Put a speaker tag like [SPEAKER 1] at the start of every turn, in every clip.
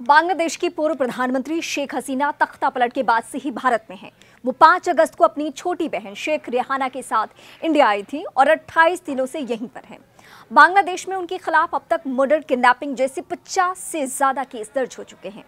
[SPEAKER 1] बांग्लादेश की पूर्व प्रधानमंत्री शेख हसीना तख्ता पलट के बाद से ही भारत में हैं। वो 5 अगस्त को अपनी छोटी बहन शेख रेहाना के साथ इंडिया आई थी और 28 दिनों से यहीं पर हैं। बांग्लादेश में उनके खिलाफ अब तक मर्डर, किडनैपिंग जैसे 50 से ज्यादा केस दर्ज हो चुके हैं।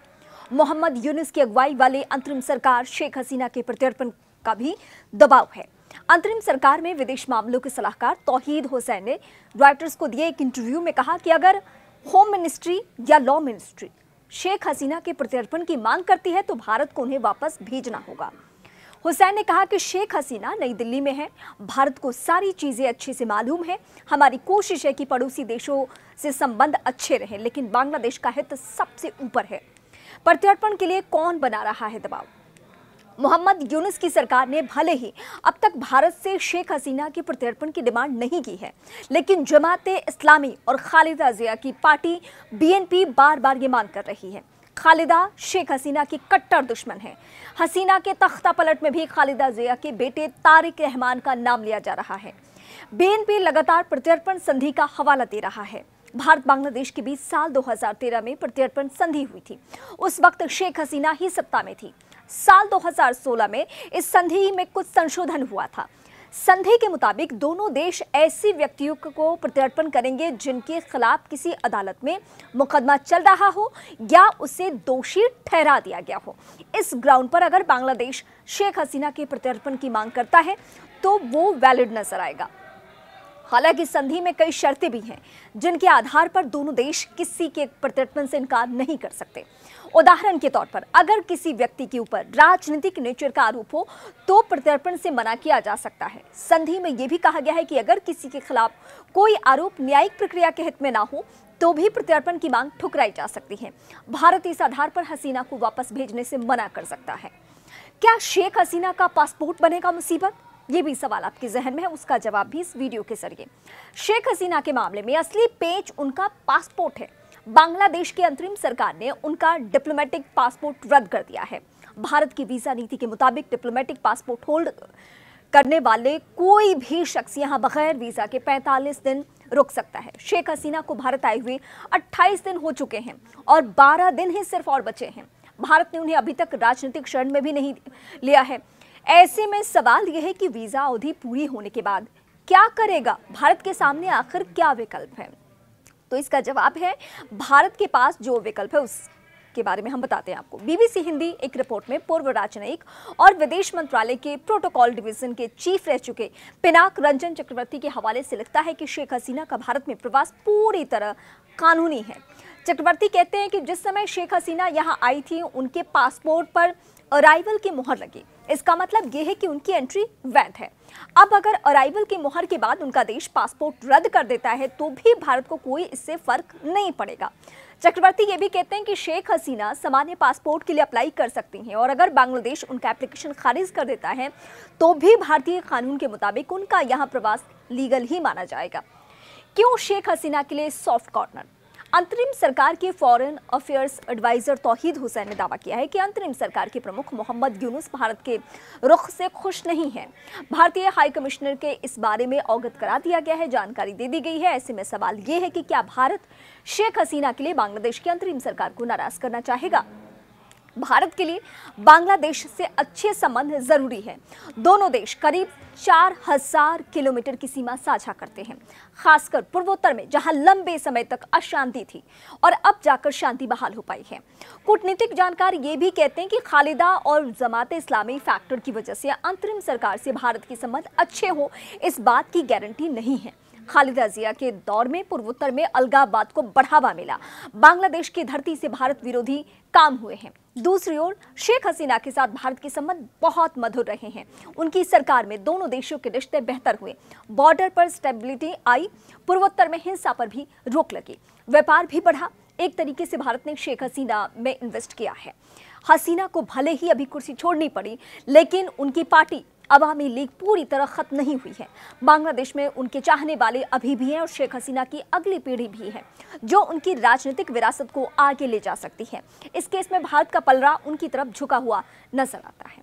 [SPEAKER 1] मोहम्मद यूनुस की अगुवाई वाले अंतरिम सरकार शेख हसीना के प्रत्यर्पण का भी दबाव है। अंतरिम सरकार में विदेश मामलों के सलाहकार तौहीद हुसैन ने रॉयटर्स को दिए एक इंटरव्यू में कहा कि अगर होम मिनिस्ट्री या लॉ मिनिस्ट्री शेख हसीना के प्रत्यर्पण की मांग करती है तो भारत को उन्हें वापस भेजना होगा। हुसैन ने कहा कि शेख हसीना नई दिल्ली में है, भारत को सारी चीजें अच्छे से मालूम है। हमारी कोशिश है कि पड़ोसी देशों से संबंध अच्छे रहें, लेकिन बांग्लादेश का हित सबसे ऊपर है। प्रत्यर्पण के लिए कौन बना रहा है दबाव? मोहम्मद यूनुस की सरकार ने भले ही अब तक भारत से शेख हसीना के प्रत्यर्पण की डिमांड नहीं की है, लेकिन जमाते इस्लामी और खालिदा जिया की पार्टी बीएनपी बार बार ये मांग कर रही है। खालिदा शेख हसीना की कट्टर दुश्मन है। हसीना के तख्ता पलट में भी खालिदा जिया के बेटे तारिक रहमान का नाम लिया जा रहा है। बीएनपी लगातार प्रत्यर्पण संधि का हवाला दे रहा है। भारत बांग्लादेश के बीच साल 2013 में प्रत्यर्पण संधि हुई थी। उस वक्त शेख हसीना ही सत्ता में थी। साल 2016 में इस संधि में कुछ संशोधन हुआ था। संधि के मुताबिक दोनों देश ऐसे व्यक्तियों को प्रत्यर्पण करेंगे जिनके खिलाफ किसी अदालत में मुकदमा चल रहा हो या उसे दोषी ठहरा दिया गया हो। इस ग्राउंड पर अगर बांग्लादेश शेख हसीना के प्रत्यर्पण की मांग करता है तो वो वैलिड नजर आएगा। हालांकि संधि में कई शर्तें भी हैं जिनके आधार पर दोनों देश किसी के प्रत्यर्पण से इनकार नहीं कर सकते। उदाहरण के तौर पर अगर किसी व्यक्ति के ऊपर राजनीतिक नेचर का आरोप हो तो प्रत्यर्पण से मना किया जा सकता है। संधि में यह भी कहा गया है कि अगर किसी के खिलाफ कोई आरोप न्यायिक प्रक्रिया के हित में ना हो तो भी प्रत्यर्पण की मांग ठुकराई जा सकती है। भारत इस आधार पर हसीना को वापस भेजने से मना कर सकता है। क्या शेख हसीना का पासपोर्ट बनेगा मुसीबत? ये भी सवाल आपके जहन में है, उसका जवाब भी इस वीडियो के जरिए। शेख हसीना के मामले में असली पेच उनका पासपोर्ट है। बांग्लादेश की अंतरिम सरकार ने उनका डिप्लोमेटिक पासपोर्ट रद्द कर दिया है। भारत की वीजा नीति के मुताबिक डिप्लोमेटिक पासपोर्ट होल्ड करने वाले कोई भी शख्स यहां बगैर वीजा के 45 दिन रुक सकता है। शेख हसीना को भारत आए हुए 28 दिन हो चुके हैं और 12 दिन ही सिर्फ और बचे हैं। भारत ने उन्हें अभी तक राजनीतिक शरण में भी नहीं लिया है। ऐसे में सवाल यह है कि वीजा अवधि पूरी होने के बाद क्या करेगा? भारत के सामने आखिर क्या विकल्प है? तो इसका जवाब है भारत के पास जो विकल्प है उसके बारे में हम बताते हैं आपको। बीबीसी हिंदी एक रिपोर्ट में पूर्व राजनयिक और विदेश मंत्रालय के प्रोटोकॉल डिवीजन के चीफ रह चुके पिनाक रंजन चक्रवर्ती के हवाले से लिखता है कि शेख हसीना का भारत में प्रवास पूरी तरह कानूनी है। चक्रवर्ती कहते हैं कि जिस समय शेख हसीना यहाँ आई थी उनके पासपोर्ट पर अराइवल की मुहर लगी। इसका मतलब यह है कि उनकी एंट्री वैध है। अब अगर अराइवल की मुहर के बाद उनका देश पासपोर्ट रद्द कर देता है तो भी भारत को कोई इससे फर्क नहीं पड़ेगा। चक्रवर्ती ये भी कहते हैं कि शेख हसीना सामान्य पासपोर्ट के लिए अप्लाई कर सकती हैं और अगर बांग्लादेश उनका एप्लीकेशन खारिज कर देता है तो भी भारतीय कानून के मुताबिक उनका यहाँ प्रवास लीगल ही माना जाएगा। क्यों शेख हसीना के लिए सॉफ्ट कॉर्नर? अंतरिम सरकार के फॉरेन अफेयर्स एडवाइजर तौहीद हुसैन ने दावा किया है कि अंतरिम सरकार के प्रमुख मोहम्मद यूनुस भारत के रुख से खुश नहीं हैं। भारतीय हाई कमिश्नर के इस बारे में अवगत करा दिया गया है, जानकारी दे दी गई है। ऐसे में सवाल ये है कि क्या भारत शेख हसीना के लिए बांग्लादेश की अंतरिम सरकार को नाराज करना चाहेगा? भारत के लिए बांग्लादेश से अच्छे संबंध जरूरी है। दोनों देश करीब 4000 किलोमीटर की सीमा साझा करते हैं, खासकर पूर्वोत्तर में जहां लंबे समय तक अशांति थी और अब जाकर शांति बहाल हो पाई है। कूटनीतिक जानकार ये भी कहते हैं कि खालिदा और जमाते इस्लामी फैक्टर की वजह से अंतरिम सरकार से भारत के संबंध अच्छे हो इस बात की गारंटी नहीं है। खालिदा जिया के दौर में पूर्वोत्तर में अलगाववाद को बढ़ावा मिला। बांग्लादेश की धरती से भारत विरोधी काम हुए हैं। दूसरी ओर शेख हसीना के साथ भारत के संबंध बहुत मधुर रहे हैं। उनकी सरकार में दोनों देशों के रिश्ते बेहतर हुए, बॉर्डर पर स्टेबिलिटी आई, पूर्वोत्तर में हिंसा पर भी रोक लगी, व्यापार भी बढ़ा। एक तरीके से भारत ने शेख हसीना में इन्वेस्ट किया है। हसीना को भले ही अभी कुर्सी छोड़नी पड़ी, लेकिन उनकी पार्टी अवामी लीग पूरी तरह खत्म नहीं हुई है। बांग्लादेश में उनके चाहने वाले अभी भी हैं और शेख हसीना की अगली पीढ़ी भी है जो उनकी राजनीतिक विरासत को आगे ले जा सकती है। इस केस में भारत का पलड़ा उनकी तरफ झुका हुआ नजर आता है।